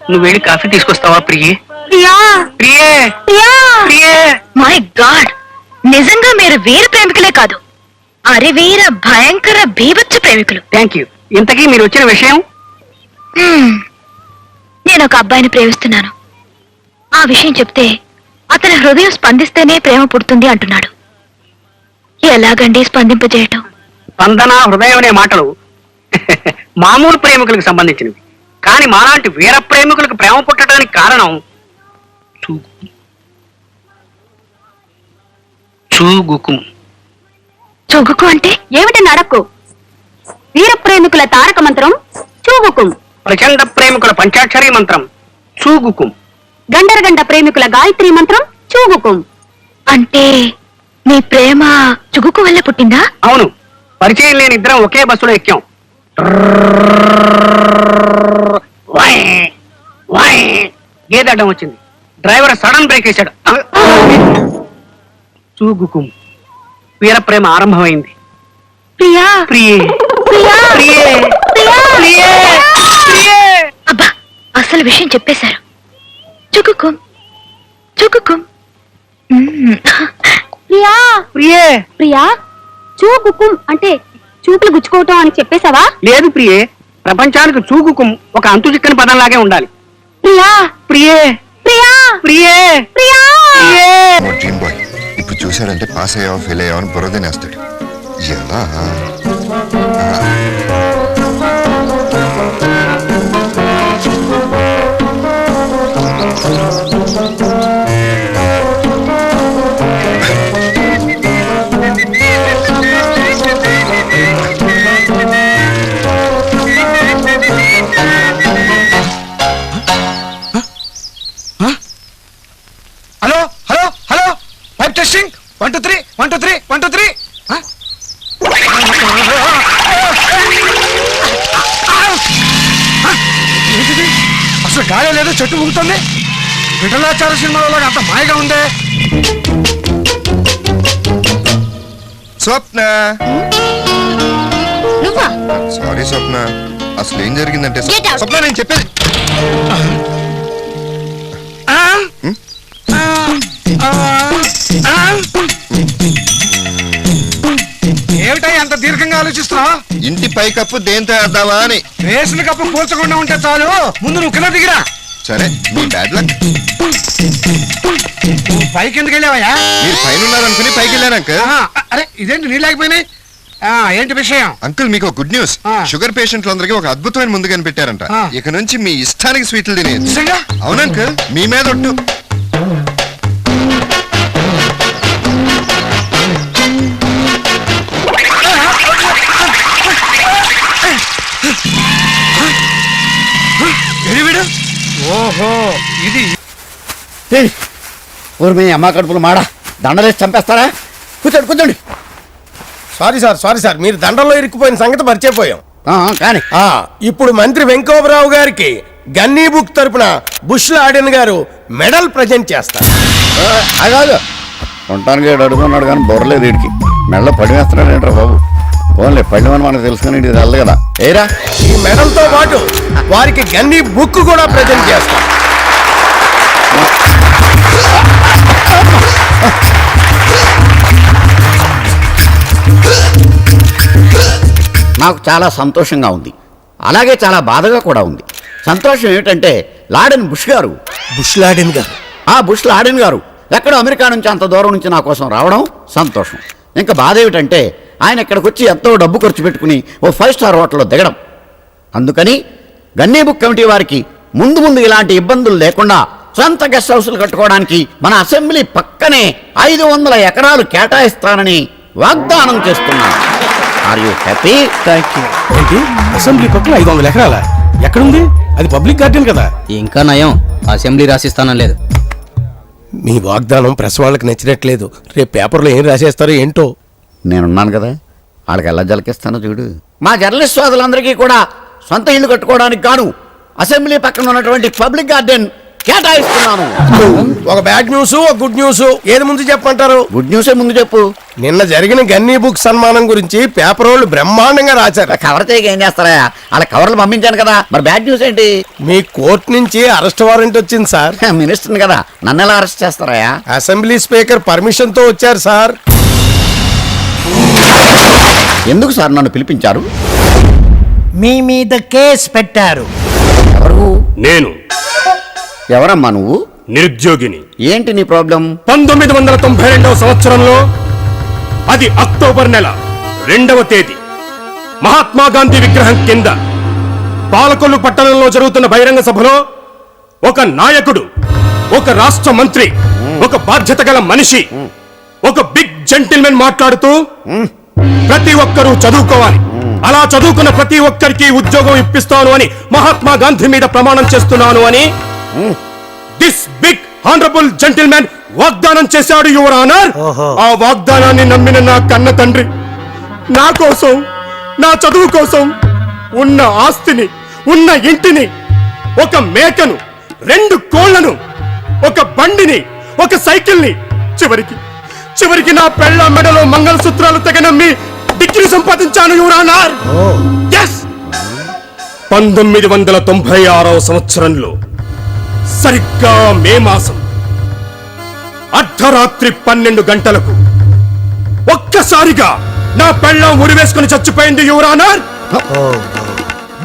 నువ్వు వెళ్ళి కాఫీ తీసుకొస్తావా ప్రియే? ప్రియా ప్రియే ప్రియా ప్రియే. మై గాడ్, నిజంగా మీరు వీర ప్రేమికులే కాదు, అరివీర భయంకర బీభత్స ప్రేమికులు. Thank you. ఇంతకీ మీరు వచ్చిన విషయం? నేను ఒక అబ్బాయిని ప్రేమిస్తున్నాను. ఆ విషయం చెప్తే అతని హృదయం స్పందిస్తేనే ప్రేమ పుడుతుంది అంటున్నాడు. ఎలాగండి స్పందింపజేయటం? స్పందన, హృదయం అనే మాటలు మామూలు ప్రేమికులకు సంబంధించినవి. కానీ మాలాంటి వీర ప్రేమికులకు ప్రేమ పుట్టడానికి కారణం చూగుకుం. చూగుకు అంటే ఏమిటి నడక్కు? వీర ప్రేమికుల తారక మంత్రం చూగుకుం. ప్రచండ ప్రేమికుల పంచాక్షరీ మంత్రం చూగుకుం. గండరగండ ప్రేమికుల గాయత్రి మంత్రం చూగుకుం. అంటే మీ ప్రేమ చుగుకు వల్ల పుట్టిందా? అవును, పరిచయం లేని ఇద్దరం ఒకే బస్సులో ఎక్కాం. గేదడ్డం వచ్చింది. డ్రైవర్ సడన్ బ్రేక్ వేశాడు. చూగుకుం. వీర ప్రేమ ఆరంభమైంది. ప్రియా ప్రియే ప్రియా ప్రియే ప్రియా ప్రియే ప్రియే. అబ్బా, అసలు విషయం చెప్పేశారు. చుగుకుం చుగుకుం. ప్రియా ప్రియే ప్రియా చూగుకుం అంటే చూపులు గుచ్చుకోవటం అని చెప్పేశావా? లేదు ప్రియే, ప్రపంచానికి చూగుకుం ఒక అంతు చిక్కని పదంలాగే ఉండాలి. ప్రియా ప్రియే ప్రియా ప్రియే ప్రియా. ప్రియే. డ్రీమ్ బాయ్ ఇప్పుడు చూశాడంటే పాస్ అయ్యావా ఫెయిల్ అయ్యావా అని బురదనేస్తాడు. ఎలా hello hello hello pipe testing 1 2 3 1 2 3 1 2 3. ఏంటిది? అసలు గాలి లేదు, చెట్టు ఊగుతుంది. విఠలాచార సినిమాలో అంత మాయగా ఉందే. స్వప్న, నువ్వా? సారీ స్వప్న, అసలు ఏం జరిగిందంటే Get out. స్వప్న నేను చెప్పేది ఆ? ఆ? ఆ? ఆ? ఏమిటా అంత దీర్ఘంగా ఆలోచిస్తున్నావా? ఇంటి పైకప్పు దేంతో వేద్దామా అని. రేసిన కప్పు కూల్చకుండా ఉంటే చాలు, ముందు నువ్వు కింద దిగిరా. సరే మీ బ్యాడ్ లక్. నువ్వు పైకి ఎందుకు వెళ్ళావయ్యా? మీరు పైన ఉన్నారనుకుని పైకి వెళ్ళాను అంకుల్. అరే ఇదేంటి నీ లేకపోయినాయి? ఏంటి విషయం? అంకుల్ మీకు ఒక గుడ్ న్యూస్. ఆ. షుగర్ పేషెంట్లందరికీ ఒక అద్భుతమైన ముందు కనిపెట్టారంట. ఆ. ఇక నుంచి మీ ఇష్టానికి స్వీట్లు తినేది. నిజంగా? అవును అంకుల్, మీ మీద ఒట్టు. ఎడివిడు? ఓహో, ఇది ఊరు మీ అమ్మ కడుపులు మాడా దండలేసి చంపేస్తారా? కూర్చోండి కూర్చోండి. సారీ సార్ మీరు దండంలో ఇరుక్కుపోయిన సంగతి మర్చిపోయాం. కానీ ఇప్పుడు మంత్రి వెంకటరావు గారికి గన్నీ బుక్ తరపున బుష్ లాడెన్ గారు మెడల్ ప్రజెంట్ చేస్తారు. అగాదు ఉండటానికి అడుగుతున్నాడు కానీ బొర్రలేదు వీడికి. మెడలో పడి వేస్తున్నాడు ఏంట్రా బాబు? ఓన్లీ పడివని మనకు తెలుసుకుని ఇది తెల్లదు కదా. ఏరా ఈ మెడల్ తో పాటు వారికి గన్నీ బుక్ కూడా ప్రజెంట్ చేస్తారు. నాకు చాలా సంతోషంగా ఉంది, అలాగే చాలా బాధగా కూడా ఉంది. సంతోషం ఏమిటంటే లాడెన్ బుష్ గారు, బుష్ లాడెన్ గారు, బుష్ లాడెన్ గారు ఎక్కడో అమెరికా నుంచి అంత దూరం నుంచి నా కోసం రావడం సంతోషం. ఇంకా బాధ ఏమిటంటే ఆయన ఇక్కడికి వచ్చి ఎంతో డబ్బు ఖర్చు పెట్టుకుని ఓ 5 స్టార్ హోటల్లో దిగడం. అందుకని గన్నీ బుక్ కమిటీ వారికి ముందు ముందు ఇలాంటి ఇబ్బందులు లేకుండా సొంత గెస్ట్ హౌస్లు కట్టుకోవడానికి మన అసెంబ్లీ పక్కనే 500 ఎకరాలు కేటాయిస్తానని వాగ్దానం చేస్తున్నాను. Are you happy? ఏంటి అసెంబ్లీ పక్కన 500 ఎకరాల ఎక్కడుంది? అది పబ్లిక్ గార్డెన్ కదా. ఇంకా నయం, అసెంబ్లీ రాసిస్తానం లేదు. మీ వాగ్దానం ప్రెస్ వాళ్ళకి నచ్చినట్లేదు. రేపు పేపర్లో ఏం రాసేస్తారో ఏంటో. నేనున్నాను కదా, వాళ్ళకి ఎలా జలకిస్తానో చూడు. మా జర్నలిస్ట్ సోదరులందరికీ కూడా సొంత ఇల్లు కట్టుకోవడానికి గాను అసెంబ్లీ పక్కన ఉన్నటువంటి పబ్లిక్ గార్డెన్ కేటాయిస్తున్నాను. ఒక బ్యాడ్ న్యూస్, ఒక గుడ్ న్యూస్, ఏది ముందు చెప్పంటారు? గుడ్ న్యూసే ముందు చెప్పు. నిన్న జరిగిన గన్నీ బుక్ సన్మానం గురించి పేపర్ వాళ్ళు బ్రహ్మాండంగా రాశారు. కవర్ చేయగా ఏం చేస్తారా? అలా కవర్లు పంపించాను కదా, మరి బ్యాడ్ న్యూస్ ఏంటి? మీ కోర్టు నుంచి అరెస్ట్ వారెంట్ వచ్చింది సార్. మినిస్టర్ని కదా, నన్ను ఎలా అరెస్ట్ చేస్తారా? అసెంబ్లీ స్పీకర్ పర్మిషన్ తో వచ్చారు సార్. ఎందుకు సార్ నన్ను పిలిపించారు? మీ మీద కేసు పెట్టారు. ఎవరు? నేను ఎవరమ్మా నువ్వు? నిరుద్యోగిని. ఏంటి నీ ప్రాబ్లం? 1992వ సంవత్సరంలో అది అక్టోబర్ నెల 2వ తేదీ మహాత్మా గాంధీ విగ్రహం కింద పాలకొల్లు పట్టణంలో జరుగుతున్న బహిరంగ సభలో ఒక నాయకుడు, ఒక రాష్ట్ర మంత్రి, ఒక బాధ్యత గల మనిషి, ఒక బిగ్ జెంటిల్మెన్ మాట్లాడుతూ ప్రతి ఒక్కరూ చదువుకోవాలి, అలా చదువుకున్న ప్రతి ఒక్కరికి ఉద్యోగం ఇప్పిస్తాను అని మహాత్మా గాంధీ మీద ప్రమాణం చేస్తున్నాను అని దిస్ బిగ్ హానరబుల్ జెంటిల్మెన్ వాగ్దానం చేశాడు యువర్ ఆనర్. ఆ వాగ్దానాన్ని నమ్మిన నా కన్న తండ్రి నా కోసం, నా చదువు కోసం ఉన్న ఆస్తిని, ఉన్న ఇంటిని, ఒక మేకను, 2 కోళ్లను, ఒక బండిని, ఒక సైకిల్ని, చివరికి నా పెళ్ళ మెడలో మంగళసూత్రాలు తెగనమ్మి డిగ్రీ సంపాదించాను యువర్ ఆనర్. yes 1996వ సంవత్సరంలో సరిగ్గా మే మాసం అర్ధరాత్రి 12 గంటలకు ఒక్కసారిగా నా పెళ్ళం ఉరివేసుకుని చచ్చిపోయింది your honour.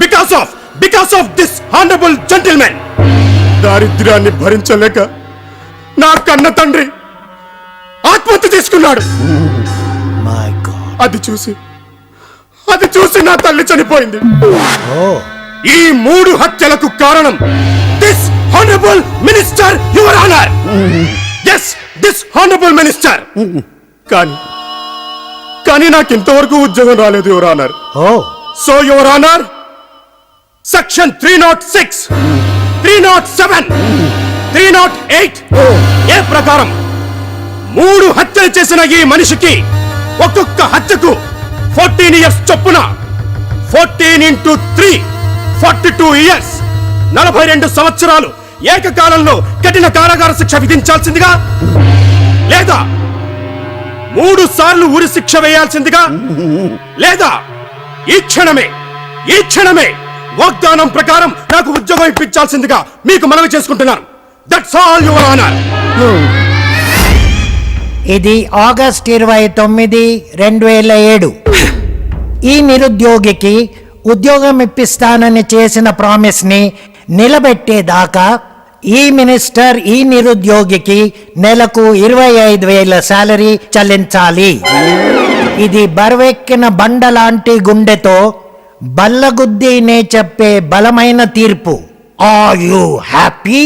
Because of this honourable gentlemen. దారిద్ర్యాన్ని భరించలేక నా కన్న తండ్రి ఆత్మహత్య చేసుకున్నాడు. అది చూసి నా తల్లి చనిపోయింది. ఈ 3 హత్యలకు కారణం this honourable minister your honour. yes this honourable minister. కానీ నాకు ఇంతవరకు ఉద్యోగం రాలేదు your honour. So your honour, section 306, 307, 308 ఏ ప్రకారం 3 హత్యలు చేసిన ఈ మనిషికి ఒక్కొక్క హత్యకు 14 ఇయర్స్ చొప్పున 14 into 3 42 ఇయర్స్ 42 సంవత్సరాలు ఏకకాలంలో కఠిన కారాగార శిక్ష విధించాల్సిందిగా, లేదా 3 సార్లు ఉరి శిక్ష వేయాల్సిందిగా, లేదా ఈ క్షణమే వాగ్దానం ప్రకారం నాకు ఉద్యోగం ఇప్పించాల్సిందిగా మీకు మనవి చేసుకుంటున్నాను. That's all your honour. ఇది ఆగస్ట్ 29, 2007. ఈ నిరుద్యోగికి ఉద్యోగం ఇప్పిస్తానని చేసిన ప్రామిస్ ని నిలబెట్టేదాకా ఈ మినిస్టర్ ఈ నిరుద్యోగికి నెలకు 25,000 శాలరీ చెల్లించాలి. ఇది బరువెక్కిన బండ లాంటి గుండెతో బల్లగుద్దినే చెప్పే బలమైన తీర్పు. Are you happy?